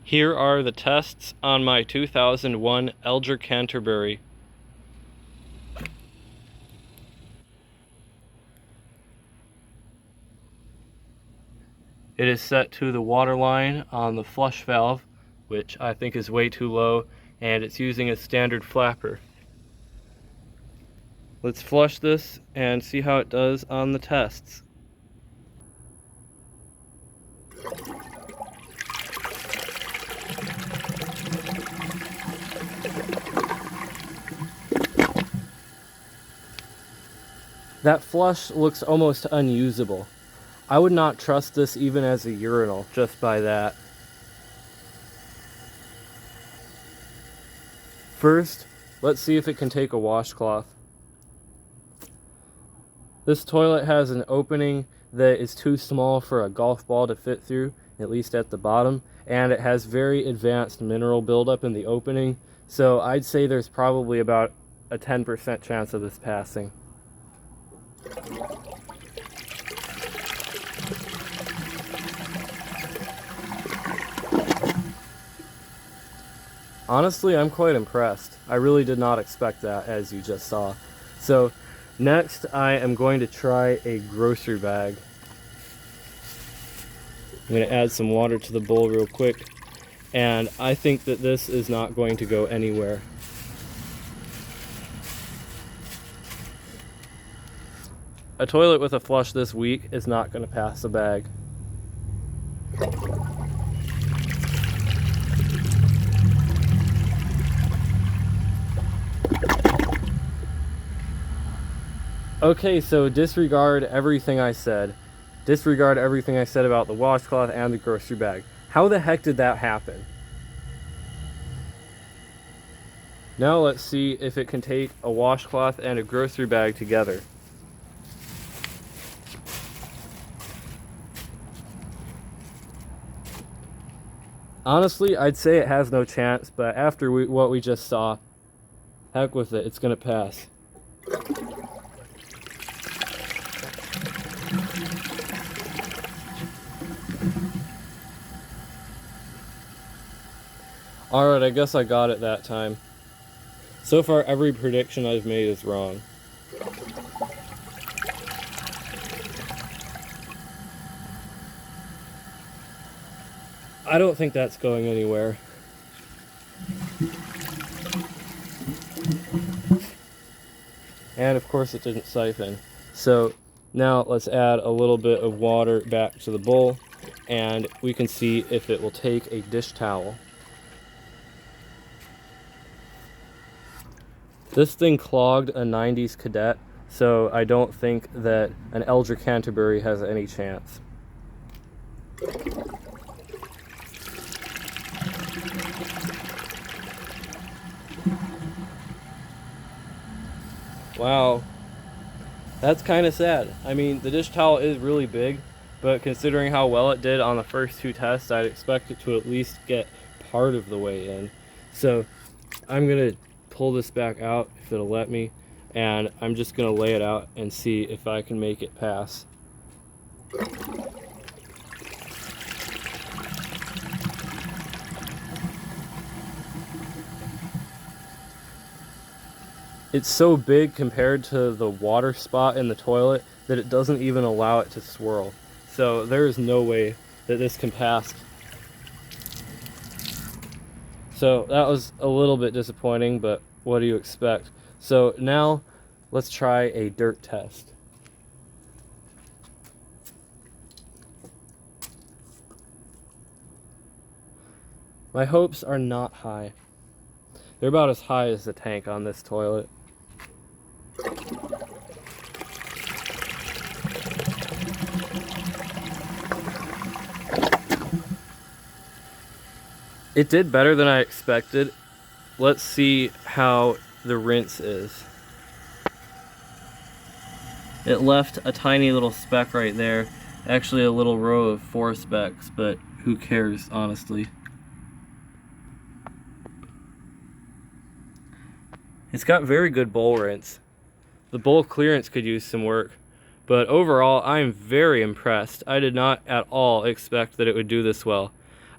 Here are the tests on my 2001 Eljer Canterbury. It is set to the water line on the flush valve, which I think is way too low, and it's using a standard flapper. Let's flush this and see how it does on the tests. That flush looks almost unusable. I would not trust this even as a urinal, just by that. First, let's see if it can take a washcloth. This toilet has an opening that is too small for a golf ball to fit through, at least at the bottom, and it has very advanced mineral buildup in the opening, so I'd say there's probably about a 10% chance of this passing. Honestly, I'm quite impressed. I really did not expect that, as you just saw. So, next I am going to try a grocery bag. I'm going to add some water to the bowl real quick, and I think that this is not going to go anywhere. A toilet with a flush this weak is not going to pass the bag. Okay, so disregard everything I said. Disregard everything I said about the washcloth and the grocery bag. How the heck did that happen? Now let's see if it can take a washcloth and a grocery bag together. Honestly, I'd say it has no chance, but after what we just saw, heck with it, it's gonna pass. Alright, I guess I got it that time. So far, every prediction I've made is wrong. I don't think that's going anywhere. And of course it didn't siphon. So now let's add a little bit of water back to the bowl, and we can see if it will take a dish towel. This thing clogged a 90s Cadet, so I don't think that an Eljer Canterbury has any chance. Wow, that's kind of sad. I mean, the dish towel is really big, but considering how well it did on the first two tests, I'd expect it to at least get part of the way in. So I'm gonna pull this back out if it'll let me, and I'm just gonna lay it out and see if I can make it pass. It's so big compared to the water spot in the toilet that it doesn't even allow it to swirl. So there is no way that this can pass. So that was a little bit disappointing, but what do you expect? So now let's try a dirt test. My hopes are not high. They're about as high as the tank on this toilet. It did better than I expected. Let's see how the rinse is. It left a tiny little speck right there. Actually a little row of 4 specks, but who cares, honestly. It's got very good bowl rinse. The bowl clearance could use some work, but overall I'm very impressed. I did not at all expect that it would do this well.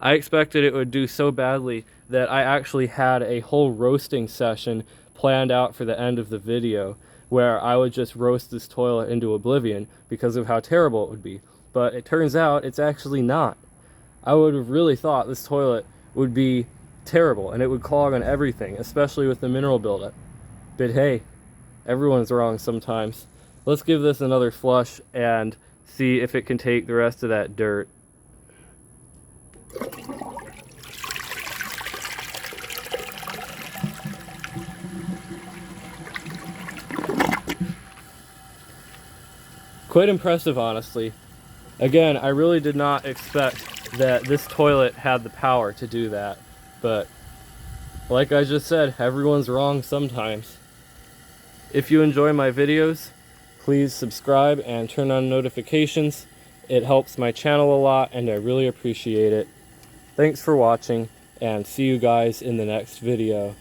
I expected it would do so badly that I actually had a whole roasting session planned out for the end of the video where I would just roast this toilet into oblivion because of how terrible it would be. But it turns out it's actually not. I would have really thought this toilet would be terrible and it would clog on everything, especially with the mineral buildup. But hey, everyone's wrong sometimes. Let's give this another flush and see if it can take the rest of that dirt. Quite impressive, honestly. Again, I really did not expect that this toilet had the power to do that, but like I just said, everyone's wrong sometimes. If you enjoy my videos, please subscribe and turn on notifications. It helps my channel a lot and I really appreciate it. Thanks for watching and see you guys in the next video.